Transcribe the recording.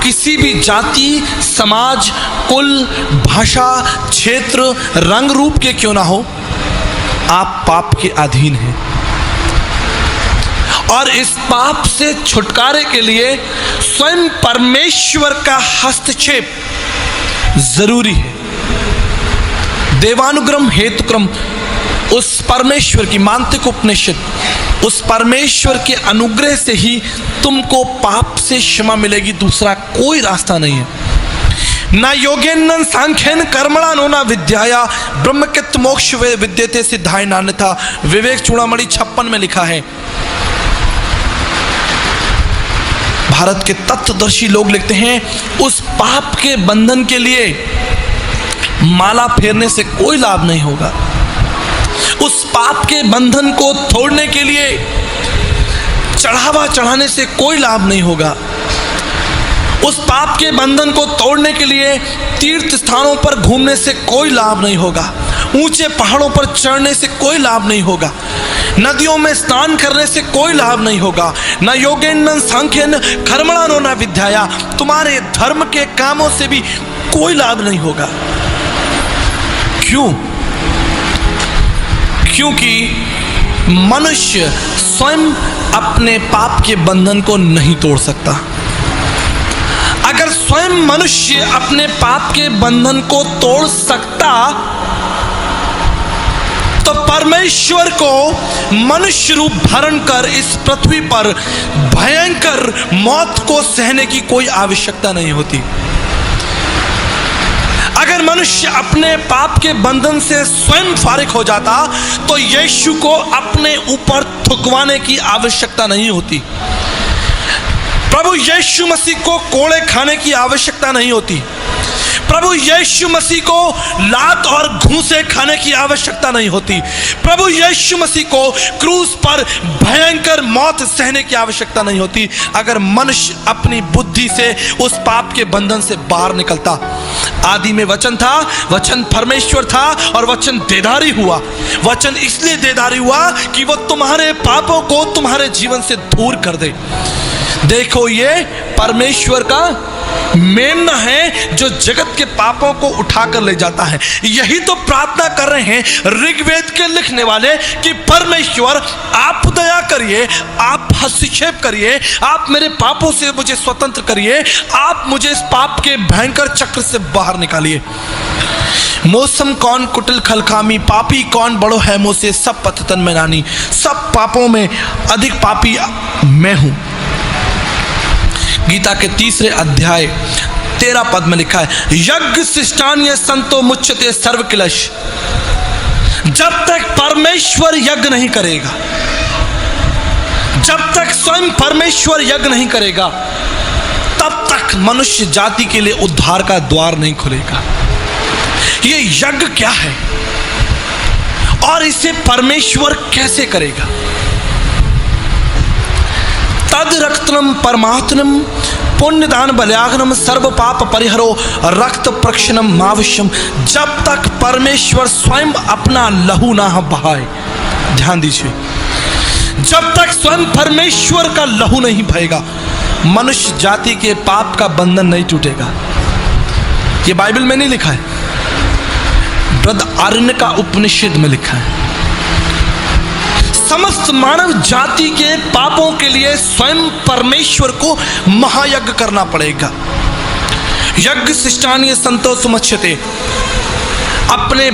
किसी भी जाति, समाज, कुल, भाषा, क्षेत्र, रंग रूप के क्यों ना हो, आप पाप के अधीन हैं। और इस पाप से छुटकारे के लिए स्वयं परमेश्वर का हस्तक्षेप जरूरी है। देवानुग्रह हेतुक्रम उस परमेश्वर की मांत्रिक उपनिषद, उस परमेश्वर के अनुग्रह से ही तुमको पाप से क्षमा मिलेगी, दूसरा कोई रास्ता नहीं है। ना योगेन सांख्यन कर्मणा नो ना विद्याया ब्रह्मकित मोक्ष विद्यते सिद्धाय नान्यथा। विवेक चूड़ामणि 56 में लिखा है। भारत के तत्वदर्शी लोग लिखते हैं, उस पाप के बंधन के लिए माला फेरने से कोई लाभ नहीं होगा। उस पाप के बंधन को तोड़ने के लिए चढ़ावा चढ़ाने से कोई लाभ नहीं होगा। उस पाप के बंधन को तोड़ने के लिए तीर्थ स्थानों पर घूमने से कोई लाभ नहीं होगा। ऊंचे पहाड़ों पर चढ़ने से कोई लाभ नहीं होगा। नदियों में स्नान करने से कोई लाभ नहीं होगा। न योगेन सांख्यन कर्मणा नो न विद्याया, तुम्हारे धर्म के कामों से भी कोई लाभ नहीं होगा। क्यों? क्योंकि मनुष्य स्वयं अपने पाप के बंधन को नहीं तोड़ सकता। अगर स्वयं मनुष्य अपने पाप के बंधन को तोड़ सकता तो परमेश्वर को मनुष्य रूप धारण कर इस पृथ्वी पर भयंकर मौत को सहने की कोई आवश्यकता नहीं होती। अगर मनुष्य अपने पाप के बंधन से स्वयं फारिग हो जाता तो यीशु को अपने ऊपर थुकवाने की आवश्यकता नहीं होती। प्रभु यीशु मसीह को कोड़े खाने की आवश्यकता नहीं होती। प्रभु यीशु मसीह को लात और घूंसे खाने की आवश्यकता नहीं होती। प्रभु यीशु मसीह को क्रूस पर भयंकर मौत सहने की आवश्यकता नहीं होती। अगर मनुष्य अपनी बुद्धि से उस पाप के बंधन से बाहर निकलता। आदि में वचन था, वचन परमेश्वर था और वचन देदारी हुआ। वचन इसलिए देदारी हुआ कि वो तुम्हारे पापों को तुम्हारे जीवन से दूर कर दे। देखो, ये परमेश्वर का मेमना है जो जगत के पापों को उठाकर ले जाता है। यही तो प्रार्थना कर रहे हैं ऋग्वेद के लिखने वाले कि परमेश्वर आप दया करिए, आप हस्तक्षेप करिए, आप मेरे पापों से मुझे स्वतंत्र करिए, आप मुझे इस पाप के भयंकर चक्र से बाहर निकालिए। मौसम कौन कुटिल खलकामी, पापी कौन बड़ो है मुझसे, सब पथतन में नानी, सब पापों में अधिक पापी मैं हूं। गीता के 3 अध्याय 13 पद में लिखा है, यज्ञ शिष्टान्य संतो मुच्यते सर्व किलश। जब तक परमेश्वर यज्ञ नहीं करेगा, जब तक स्वयं परमेश्वर यज्ञ नहीं करेगा, तब तक मनुष्य जाति के लिए उद्धार का द्वार नहीं खुलेगा। ये यज्ञ क्या है और इसे परमेश्वर कैसे करेगा? तद रक्तनम परमात्मनम पुण्यदान बल्यागनम सर्व पाप परिहरो रक्त प्रक्षणम मावश्यम। जब तक परमेश्वर स्वयं अपना लहू ना बहाए, ध्यान दीजिए, जब तक स्वयं परमेश्वर का लहू नहीं बहेगा, मनुष्य जाति के पाप का बंधन नहीं टूटेगा। ये बाइबल में नहीं लिखा है, बृहदारण्यक का उपनिषद में लिखा है। समस्त मानव जाति के पापों के लिए स्वयं परमेश्वर को महायज्ञ करना पड़ेगा। यज्ञ शिष्टान्य संतो सुमच्यते, अपने